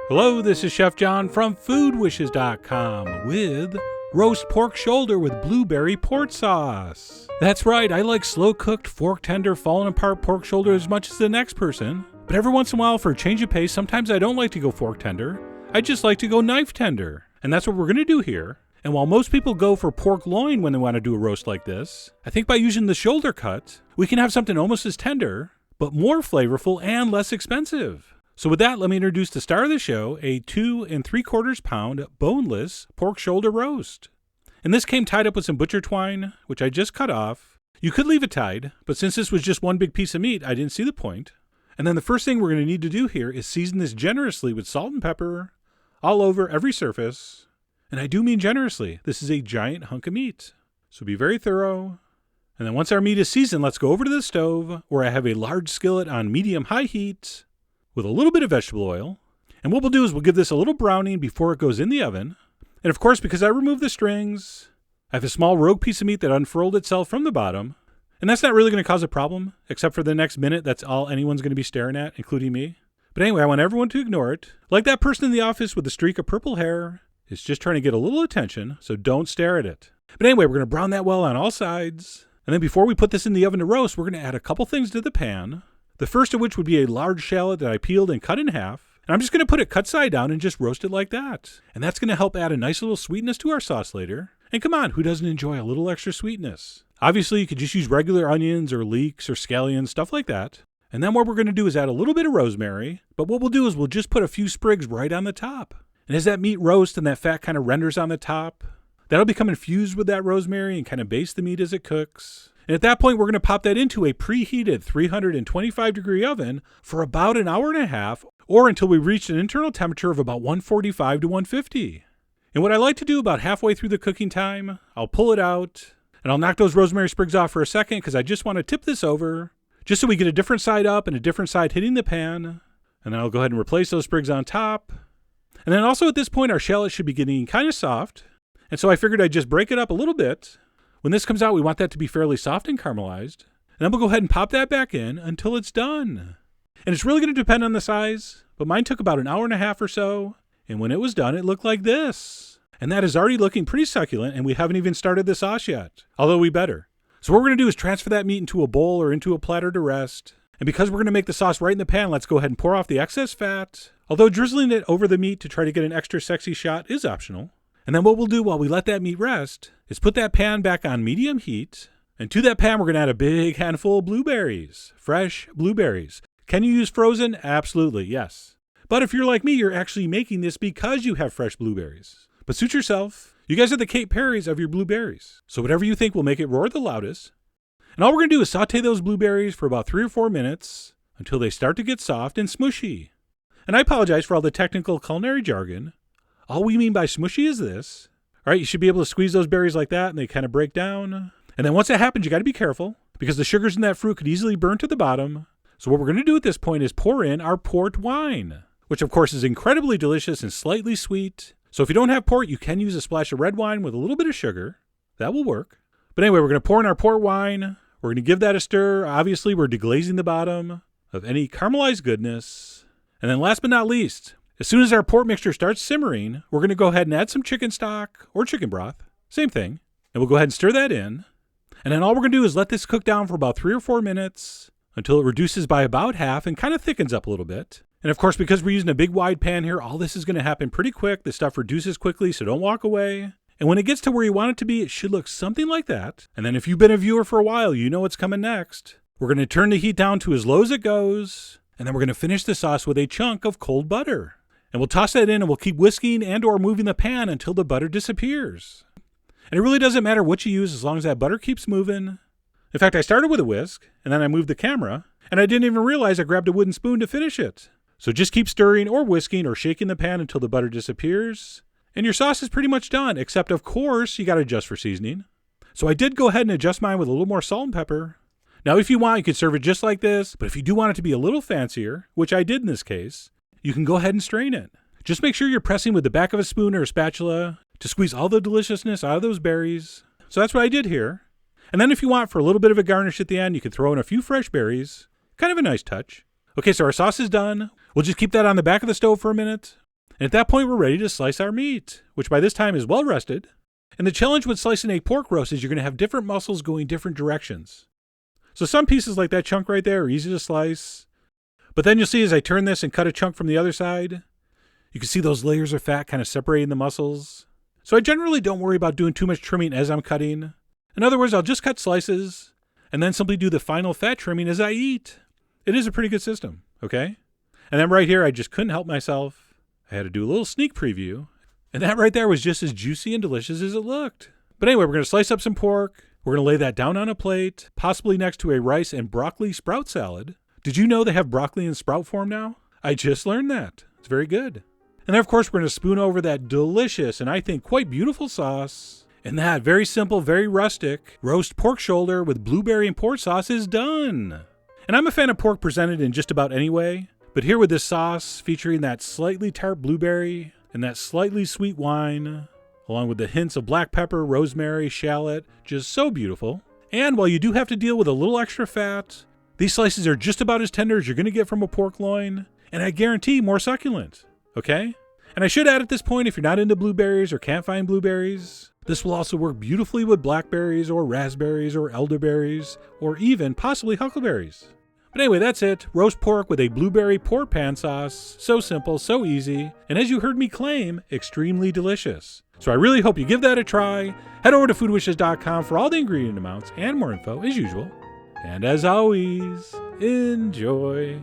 Hello, this is Chef John from foodwishes.com with roast pork shoulder with blueberry port sauce. That's right, I like slow-cooked, fork-tender, fallen-apart pork shoulder as much as the next person. But every once in a while, for a change of pace, sometimes I don't like to go fork tender. I just like to go knife tender. And that's what we're going to do here. And while most people go for pork loin when they want to do a roast like this, I think by using the shoulder cut, we can have something almost as tender, but more flavorful and less expensive. So with that, let me introduce the star of the show, a 2 3/4 pound boneless pork shoulder roast. And this came tied up with some butcher twine, which I just cut off. You could leave it tied, but since this was just one big piece of meat, I didn't see the point. And then the first thing we're going to need to do here is season this generously with salt and pepper, all over every surface. And I do mean generously. This is a giant hunk of meat. So be very thorough. And then once our meat is seasoned, let's go over to the stove where I have a large skillet on medium-high heat with a little bit of vegetable oil. And what we'll do is we'll give this a little browning before it goes in the oven. And of course, because I removed the strings, I have a small rogue piece of meat that unfurled itself from the bottom. And that's not really going to cause a problem, except for the next minute. That's all anyone's going to be staring at, including me. But anyway, I want everyone to ignore it. Like that person in the office with the streak of purple hair. It's just trying to get a little attention, so don't stare at it. But anyway, we're going to brown that well on all sides. And then before we put this in the oven to roast, we're going to add a couple things to the pan. The first of which would be a large shallot that I peeled and cut in half. And I'm just going to put it cut side down and just roast it like that. And that's going to help add a nice little sweetness to our sauce later. And come on, who doesn't enjoy a little extra sweetness? Obviously, you could just use regular onions or leeks or scallions, stuff like that. And then what we're going to do is add a little bit of rosemary. But what we'll do is we'll just put a few sprigs right on the top. And as that meat roasts and that fat kind of renders on the top, that'll become infused with that rosemary and kind of baste the meat as it cooks. And at that point, we're going to pop that into a preheated 325-degree oven for about an hour and a half, or until we reach an internal temperature of about 145 to 150. And what I like to do about halfway through the cooking time, I'll pull it out, and I'll knock those rosemary sprigs off for a second because I just want to tip this over, just so we get a different side up and a different side hitting the pan. And then I'll go ahead and replace those sprigs on top. And then also at this point, our shallot should be getting kind of soft. And so I figured I'd just break it up a little bit. When this comes out, we want that to be fairly soft and caramelized. And then we'll go ahead and pop that back in until it's done. And it's really going to depend on the size, but mine took about an hour and a half or so. And when it was done, it looked like this. And that is already looking pretty succulent, and we haven't even started the sauce yet. Although we better. So what we're going to do is transfer that meat into a bowl or into a platter to rest. And because we're going to make the sauce right in the pan, let's go ahead and pour off the excess fat. Although drizzling it over the meat to try to get an extra sexy shot is optional. And then what we'll do while we let that meat rest is put that pan back on medium heat. And to that pan, we're going to add a big handful of blueberries, fresh blueberries. Can you use frozen? Absolutely, yes. But if you're like me, you're actually making this because you have fresh blueberries. But suit yourself. You guys are the Kate Perrys of your blueberries. So whatever you think will make it roar the loudest. And all we're going to do is saute those blueberries for about 3 or 4 minutes until they start to get soft and smushy. And I apologize for all the technical culinary jargon. All we mean by smushy is this. All right, you should be able to squeeze those berries like that and they kind of break down. And then once that happens, you got to be careful because the sugars in that fruit could easily burn to the bottom. So what we're going to do at this point is pour in our port wine, which of course is incredibly delicious and slightly sweet. So if you don't have port, you can use a splash of red wine with a little bit of sugar. That will work. But anyway, we're going to pour in our port wine. We're going to give that a stir. Obviously, we're deglazing the bottom of any caramelized goodness. And then last but not least, as soon as our port mixture starts simmering, we're going to go ahead and add some chicken stock or chicken broth. Same thing. And we'll go ahead and stir that in. And then all we're going to do is let this cook down for about 3 or 4 minutes until it reduces by about half and kind of thickens up a little bit. And of course, because we're using a big wide pan here, all this is going to happen pretty quick. The stuff reduces quickly, so don't walk away. And when it gets to where you want it to be, it should look something like that. And then if you've been a viewer for a while, you know what's coming next. We're going to turn the heat down to as low as it goes. And then we're going to finish the sauce with a chunk of cold butter. And we'll toss that in and we'll keep whisking and or moving the pan until the butter disappears. And it really doesn't matter what you use as long as that butter keeps moving. In fact, I started with a whisk and then I moved the camera and I didn't even realize I grabbed a wooden spoon to finish it. So just keep stirring or whisking or shaking the pan until the butter disappears. And your sauce is pretty much done, except of course you got to adjust for seasoning. So I did go ahead and adjust mine with a little more salt and pepper. Now if you want, you could serve it just like this, but if you do want it to be a little fancier, which I did in this case, you can go ahead and strain it. Just make sure you're pressing with the back of a spoon or a spatula to squeeze all the deliciousness out of those berries. So that's what I did here. And then if you want, for a little bit of a garnish at the end, you can throw in a few fresh berries. Kind of a nice touch. Okay, so our sauce is done. We'll just keep that on the back of the stove for a minute. And at that point, we're ready to slice our meat, which by this time is well rested. And the challenge with slicing a pork roast is you're going to have different muscles going different directions. So some pieces like that chunk right there are easy to slice. But then you'll see as I turn this and cut a chunk from the other side, you can see those layers of fat kind of separating the muscles. So I generally don't worry about doing too much trimming as I'm cutting. In other words, I'll just cut slices and then simply do the final fat trimming as I eat. It is a pretty good system, okay? And then right here, I just couldn't help myself. I had to do a little sneak preview. And that right there was just as juicy and delicious as it looked. But anyway, we're going to slice up some pork. We're going to lay that down on a plate, possibly next to a rice and broccoli sprout salad. Did you know they have broccoli in sprout form now? I just learned that. It's very good. And then, of course, we're going to spoon over that delicious and I think quite beautiful sauce. And that very simple, very rustic roast pork shoulder with blueberry and port sauce is done. And I'm a fan of pork presented in just about any way. But here with this sauce featuring that slightly tart blueberry and that slightly sweet wine, along with the hints of black pepper, rosemary, shallot, just so beautiful. And while you do have to deal with a little extra fat, these slices are just about as tender as you're going to get from a pork loin, and I guarantee more succulent, okay? And I should add at this point, if you're not into blueberries or can't find blueberries, this will also work beautifully with blackberries or raspberries or elderberries, or even possibly huckleberries. But anyway, that's it. Roast pork with a blueberry pork pan sauce. So simple, so easy, and as you heard me claim, extremely delicious. So I really hope you give that a try. Head over to foodwishes.com for all the ingredient amounts and more info as usual. And as always, enjoy.